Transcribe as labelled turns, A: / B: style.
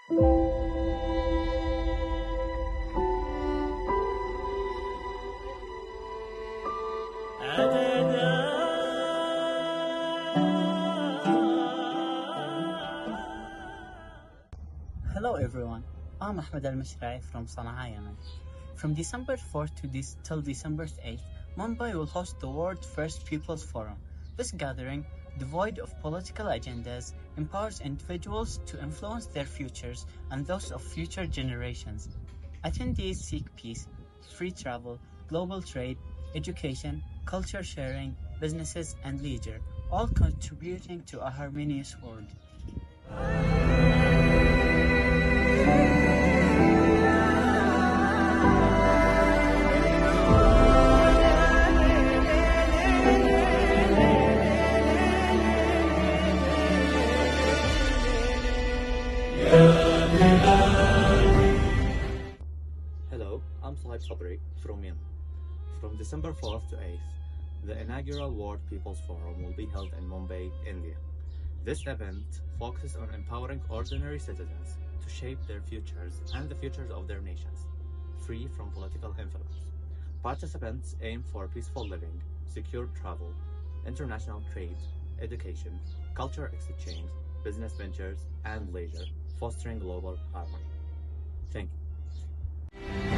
A: Hello everyone, I'm Ahmed Al-Mashrai from Sana'a, Yemen. From December 4th till December 8th, Mumbai will host the world's first People's Forum. This gathering, devoid of political agendas, empowers individuals to influence their futures and those of future generations. Attendees seek peace, free travel, global trade, education, culture sharing, businesses, and leisure, all contributing to a harmonious world.
B: Hello, I'm Sahib Sabri from Yemen. From December 4th to 8th, the inaugural World People's Forum will be held in Mumbai, India. This event focuses on empowering ordinary citizens to shape their futures and the futures of their nations, free from political influence. Participants aim for peaceful living, secure travel, international trade, education, culture exchange, business ventures, and leisure, fostering global harmony. Thank you.